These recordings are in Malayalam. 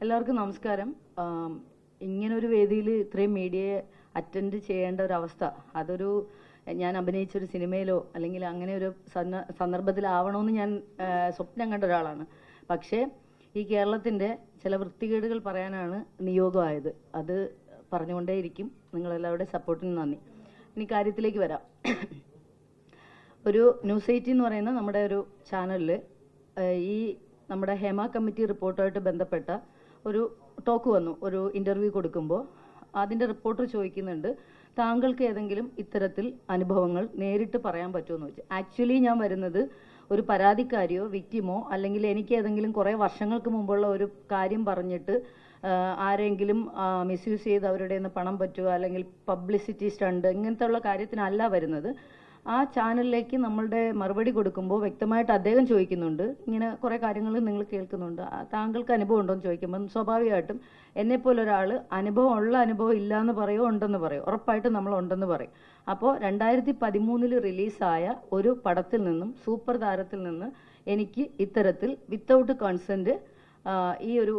എല്ലാവർക്കും നമസ്കാരം. ഇങ്ങനൊരു വേദിയിൽ ഇത്രയും മീഡിയയെ അറ്റൻഡ് ചെയ്യേണ്ട ഒരു അവസ്ഥ, അതൊരു ഞാൻ അഭിനയിച്ചൊരു സിനിമയിലോ അല്ലെങ്കിൽ അങ്ങനെ ഒരു സന്ദർഭത്തിലാവണമെന്ന് ഞാൻ സ്വപ്നം കണ്ട ഒരാളാണ്. പക്ഷേ ഈ കേരളത്തിൻ്റെ ചില വൃത്തികേടുകൾ പറയാനാണ് നിയോഗമായത്. അത് പറഞ്ഞുകൊണ്ടേയിരിക്കും. നിങ്ങളെല്ലാവരുടെയും സപ്പോർട്ടിന് നന്ദി. ഇനി കാര്യത്തിലേക്ക് വരാം. ഒരു ന്യൂസ് 18 എന്ന് പറയുന്ന നമ്മുടെ ഒരു ചാനലിൽ ഈ നമ്മുടെ ഹേമ കമ്മിറ്റി റിപ്പോർട്ടുമായിട്ട് ബന്ധപ്പെട്ട ഒരു ടോക്ക് വന്നു. ഒരു ഇൻ്റർവ്യൂ കൊടുക്കുമ്പോൾ അതിൻ്റെ റിപ്പോർട്ടർ ചോദിക്കുന്നുണ്ട്, താങ്കൾക്ക് ഏതെങ്കിലും ഇത്തരത്തിൽ അനുഭവങ്ങൾ നേരിട്ട് പറയാൻ പറ്റുമെന്ന് വെച്ച്. ആക്ച്വലി ഞാൻ വരുന്നത് ഒരു പരാതിക്കാരിയോ വിക്റ്റിമോ അല്ലെങ്കിൽ എനിക്ക് ഏതെങ്കിലും കുറേ വർഷങ്ങൾക്ക് മുമ്പുള്ള ഒരു കാര്യം പറഞ്ഞിട്ട് ആരെങ്കിലും മിസ്യൂസ് ചെയ്ത് അവരുടെ നിന്ന് പണം പറ്റുക അല്ലെങ്കിൽ പബ്ലിസിറ്റി സ്റ്റണ്ട് ഇങ്ങനത്തെ ഉള്ള കാര്യത്തിനല്ല വരുന്നത്. ആ ചാനലിലേക്ക് നമ്മളുടെ മറുപടി കൊടുക്കുമ്പോൾ വ്യക്തമായിട്ട് അദ്ദേഹം ചോദിക്കുന്നുണ്ട്, ഇങ്ങനെ കുറേ കാര്യങ്ങൾ നിങ്ങൾ കേൾക്കുന്നുണ്ട്, താങ്കൾക്ക് അനുഭവം ഉണ്ടോ എന്ന് ചോദിക്കുമ്പം സ്വാഭാവികമായിട്ടും എന്നെപ്പോലൊരാൾ അനുഭവം ഇല്ല എന്ന് പറയോ ഉണ്ടെന്ന് പറയോ, ഉറപ്പായിട്ടും നമ്മൾ ഉണ്ടെന്ന് പറയും. അപ്പോൾ 2013 റിലീസായ ഒരു പടത്തിൽ നിന്നും സൂപ്പർ താരത്തിൽ നിന്ന് എനിക്ക് ഇത്തരത്തിൽ വിത്തൗട്ട് കൺസെൻറ്റ് ഈ ഒരു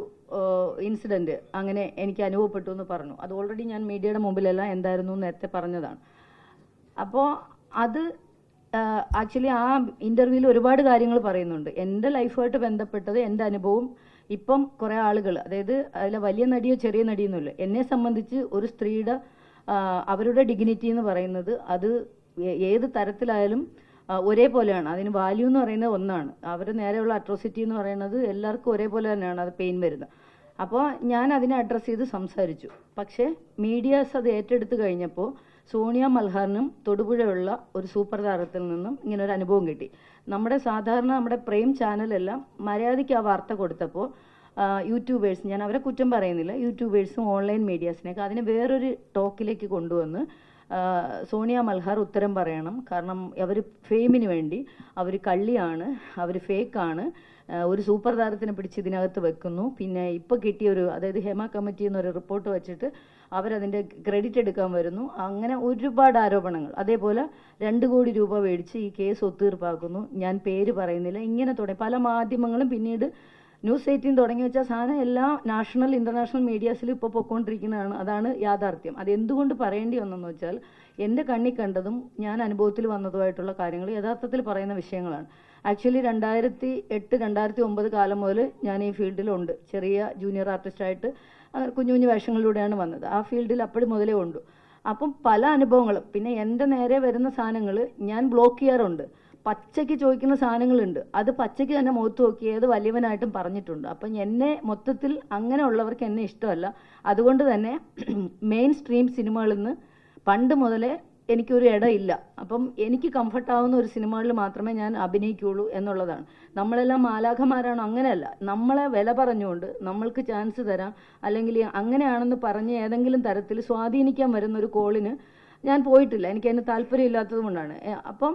ഇൻസിഡൻറ്റ് അങ്ങനെ എനിക്ക് അനുഭവപ്പെട്ടു എന്ന് പറഞ്ഞു. അത് ഓൾറെഡി ഞാൻ മീഡിയയുടെ മുമ്പിലെല്ലാം എന്തായിരുന്നു നേരത്തെ പറഞ്ഞതാണ്. അപ്പോൾ അത് ആക്ച്വലി ആ ഇൻ്റർവ്യൂവിൽ ഒരുപാട് കാര്യങ്ങൾ പറയുന്നുണ്ട്. എൻ്റെ ലൈഫുമായിട്ട് ബന്ധപ്പെട്ടത് എൻ്റെ അനുഭവം ഇപ്പം കുറേ ആളുകൾ, അതായത് അതിലെ വലിയ നടിയോ ചെറിയ നടിയൊന്നുമില്ല, എന്നെ സംബന്ധിച്ച് ഒരു സ്ത്രീയുടെ അവരുടെ ഡിഗ്നിറ്റി എന്ന് പറയുന്നത് അത് ഏത് തരത്തിലായാലും ഒരേപോലെയാണ്. അതിന് വാല്യൂ എന്ന് പറയുന്നത് ഒന്നാണ്. അവർ നേരെയുള്ള അട്രോസിറ്റി എന്ന് പറയുന്നത് എല്ലാവർക്കും ഒരേപോലെ തന്നെയാണ് അത് പെയിൻ വരുന്നത്. അപ്പോൾ ഞാൻ അതിനെ അഡ്രസ്സ് ചെയ്ത് സംസാരിച്ചു. പക്ഷേ മീഡിയാസ് അത് ഏറ്റെടുത്ത് കഴിഞ്ഞപ്പോൾ സോണിയ മൽഹാറിനും തൊടുപുഴയുള്ള ഒരു സൂപ്പർ താരത്തിൽ നിന്നും ഇങ്ങനെ ഒരു അനുഭവം കിട്ടി. നമ്മുടെ പ്രൈം ചാനലെല്ലാം മര്യാദയ്ക്ക് ആ വാർത്ത കൊടുത്തപ്പോൾ യൂട്യൂബേഴ്സ്, ഞാൻ അവരെ കുറ്റം പറയുന്നില്ല, യൂട്യൂബേഴ്സും ഓൺലൈൻ മീഡിയാസിനെയൊക്കെ അതിനെ വേറൊരു ടോക്കിലേക്ക് കൊണ്ടുവന്ന് സോണിയ മൽഹാർ ഉത്തരം പറയണം, കാരണം അവർ ഫെയിമിന് വേണ്ടി അവർ കള്ളിയാണ്, അവർ ഫേക്കാണ്, ഒരു സൂപ്പർ താരത്തിനെ പിടിച്ച് ഇതിനകത്ത് വെക്കുന്നു, പിന്നെ ഇപ്പോൾ കിട്ടിയൊരു അതായത് ഹേമ കമ്മിറ്റി എന്നൊരു റിപ്പോർട്ട് വെച്ചിട്ട് അവരതിൻ്റെ ക്രെഡിറ്റ് എടുക്കാൻ വരുന്നു, അങ്ങനെ ഒരുപാട് ആരോപണങ്ങൾ. അതേപോലെ 2 കോടി രൂപ മേടിച്ച് ഈ കേസ് ഒത്തീർപ്പാക്കുന്നു, ഞാൻ പേര് പറയുന്നില്ല, ഇങ്ങനെ തുടങ്ങി പല മാധ്യമങ്ങളും പിന്നീട് ന്യൂസ് 18 തുടങ്ങി വെച്ച സാധനം എല്ലാ നാഷണൽ ഇൻ്റർനാഷണൽ മീഡിയാസിലും ഇപ്പോൾ പൊയ്ക്കൊണ്ടിരിക്കുന്നതാണ്. അതാണ് യാഥാർത്ഥ്യം. അതെന്തുകൊണ്ട് പറയേണ്ടി വന്നെന്ന് വെച്ചാൽ എൻ്റെ കണ്ണി കണ്ടതും ഞാൻ അനുഭവത്തിൽ വന്നതുമായിട്ടുള്ള കാര്യങ്ങൾ യഥാർത്ഥത്തിൽ പറയുന്ന വിഷയങ്ങളാണ്. ആക്ച്വലി 2008-2009 കാലം മുതൽ ഞാൻ ഈ ഫീൽഡിലുണ്ട്. ചെറിയ ജൂനിയർ ആർട്ടിസ്റ്റായിട്ട് കുഞ്ഞു കുഞ്ഞു വേഷങ്ങളിലൂടെയാണ് വന്നത്. ആ ഫീൽഡിൽ അപ്പോഴും മുതലേ ഉണ്ട്. അപ്പം പല അനുഭവങ്ങളും, പിന്നെ എൻ്റെ നേരെ വരുന്ന സാധനങ്ങൾ ഞാൻ ബ്ലോക്ക് ചെയ്യാറുണ്ട്. പച്ചയ്ക്ക് ചോദിക്കുന്ന സാധനങ്ങളുണ്ട്, അത് പച്ചയ്ക്ക് തന്നെ മുഖത്ത് നോക്കി ഏത് വലിയവനായിട്ടും പറഞ്ഞിട്ടുണ്ട്. അപ്പം എന്നെ മൊത്തത്തിൽ അങ്ങനെയുള്ളവർക്ക് എന്നെ ഇഷ്ടമല്ല. അതുകൊണ്ട് തന്നെ മെയിൻ സ്ട്രീം സിനിമകളിൽ നിന്ന് പണ്ട് മുതലേ എനിക്കൊരു ഇടയില്ല. അപ്പം എനിക്ക് കംഫർട്ടാവുന്ന ഒരു സിനിമകളിൽ മാത്രമേ ഞാൻ അഭിനയിക്കുകയുള്ളൂ എന്നുള്ളതാണ്. നമ്മളെല്ലാം മാലാഖമാരാണോ? അങ്ങനെയല്ല. നമ്മളെ വില പറഞ്ഞുകൊണ്ട് നമ്മൾക്ക് ചാൻസ് തരാം അല്ലെങ്കിൽ അങ്ങനെയാണെന്ന് പറഞ്ഞ് ഏതെങ്കിലും തരത്തിൽ സ്വാധീനിക്കാൻ വരുന്നൊരു കോളിന് ഞാൻ പോയിട്ടില്ല. എനിക്ക് അതിന് താല്പര്യമില്ലാത്തത് കൊണ്ടാണ്. അപ്പം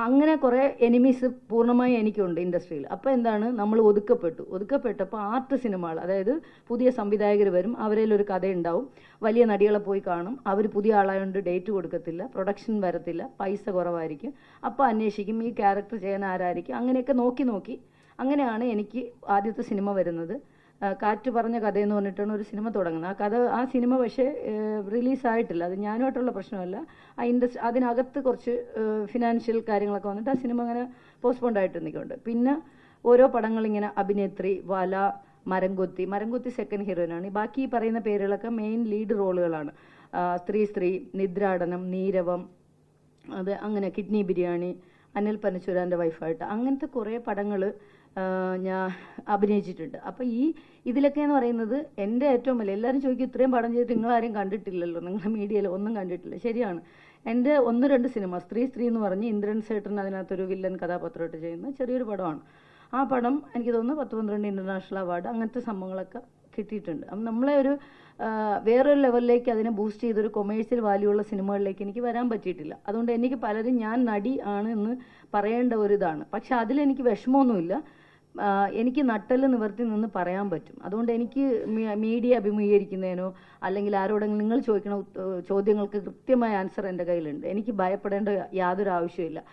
അങ്ങനെ കുറേ എനിമീസ് പൂർണ്ണമായി എനിക്കുണ്ട് ഇൻഡസ്ട്രിയിൽ. അപ്പോൾ എന്താണ്, നമ്മൾ ഒതുക്കപ്പെട്ടപ്പോൾ ആർട്ട് സിനിമകൾ, അതായത് പുതിയ സംവിധായകർ വരും, അവരിൽ ഒരു കഥയുണ്ടാവും, വലിയ നടികളെ പോയി കാണും, അവർ പുതിയ ആളായതുകൊണ്ട് ഡേറ്റ് കൊടുക്കത്തില്ല, പ്രൊഡക്ഷൻ വരത്തില്ല, പൈസ കുറവായിരിക്കും, അപ്പോൾ അന്വേഷിക്കും ഈ ക്യാരക്ടർ ചെയ്യാൻ ആരായിരിക്കും, അങ്ങനെയൊക്കെ നോക്കി അങ്ങനെയാണ് എനിക്ക് ആദ്യത്തെ സിനിമ വരുന്നത്. കാറ്റ് പറഞ്ഞ കഥയെന്ന് പറഞ്ഞിട്ടാണ് ഒരു സിനിമ തുടങ്ങുന്നത്. ആ സിനിമ പക്ഷേ റിലീസായിട്ടില്ല. അത് ഞാനുമായിട്ടുള്ള പ്രശ്നമല്ല, അതിനകത്ത് കുറച്ച് ഫിനാൻഷ്യൽ കാര്യങ്ങളൊക്കെ വന്നിട്ട് ആ സിനിമ അങ്ങനെ പോസ്റ്റ്പോണ്ട് ആയിട്ട് നിൽക്കുന്നുണ്ട്. പിന്നെ ഓരോ പടങ്ങളിങ്ങനെ അഭിനേത്രി, വല, മരംകൊത്തി സെക്കൻഡ് ഹീറോയിനാണ്. ബാക്കി ഈ പറയുന്ന പേരുകളൊക്കെ മെയിൻ ലീഡ് റോളുകളാണ്. സ്ത്രീ, നിദ്രാടനം, നീരവം, അത് അങ്ങനെ കിഡ്നി ബിരിയാണി, അനിൽ പനച്ചൂരാൻ്റെ വൈഫായിട്ട് അങ്ങനത്തെ കുറേ പടങ്ങൾ ഞാൻ അഭിനയിച്ചിട്ടുണ്ട്. അപ്പോൾ ഇതിലൊക്കെ എന്ന് പറയുന്നത് എൻ്റെ ഏറ്റവും വലിയ, എല്ലാവരും ചോദിക്കും ഇത്രയും പടം ചെയ്തിട്ട് നിങ്ങളാരും കണ്ടിട്ടില്ലല്ലോ, നിങ്ങളുടെ മീഡിയയിൽ ഒന്നും കണ്ടിട്ടില്ല. ശരിയാണ്. എൻ്റെ 1-2 സിനിമ സ്ത്രീ എന്ന് പറഞ്ഞ് ഇന്ദ്രൻ സേട്ടൻ അതിനകത്തൊരു വില്ലൻ കഥാപാത്രമായിട്ട് ചെയ്യുന്ന ചെറിയൊരു പടമാണ്. ആ പടം എനിക്ക് തോന്നുന്നു 10-12 ഇൻ്റർനാഷണൽ അവാർഡ് അങ്ങനത്തെ സംഭവങ്ങളൊക്കെ കിട്ടിയിട്ടുണ്ട്. അപ്പം നമ്മളെ ഒരു വേറൊരു ലെവലിലേക്ക് അതിനെ ബൂസ്റ്റ് ചെയ്തൊരു കൊമേഴ്സ്യൽ വാല്യൂ ഉള്ള സിനിമകളിലേക്ക് എനിക്ക് വരാൻ പറ്റിയിട്ടില്ല. അതുകൊണ്ട് എനിക്ക് പലരും ഞാൻ നടി ആണ് എന്ന് പറയേണ്ട ഒരിതാണ്. പക്ഷെ അതിലെനിക്ക് വിഷമമൊന്നുമില്ല. എനിക്ക് നട്ടെല്ല് നിവർത്തി നിന്ന് പറയാൻ പറ്റും. അതുകൊണ്ട് എനിക്ക് മീഡിയ അഭിമുഖീകരിക്കുന്നതിനോ അല്ലെങ്കിൽ ആരോടെങ്കിലും നിങ്ങൾ ചോദിക്കണ ചോദ്യങ്ങൾക്ക് കൃത്യമായ ആൻസർ എൻ്റെ കയ്യിലുണ്ട്. എനിക്ക് ഭയപ്പെടേണ്ട യാതൊരു ആവശ്യമില്ല.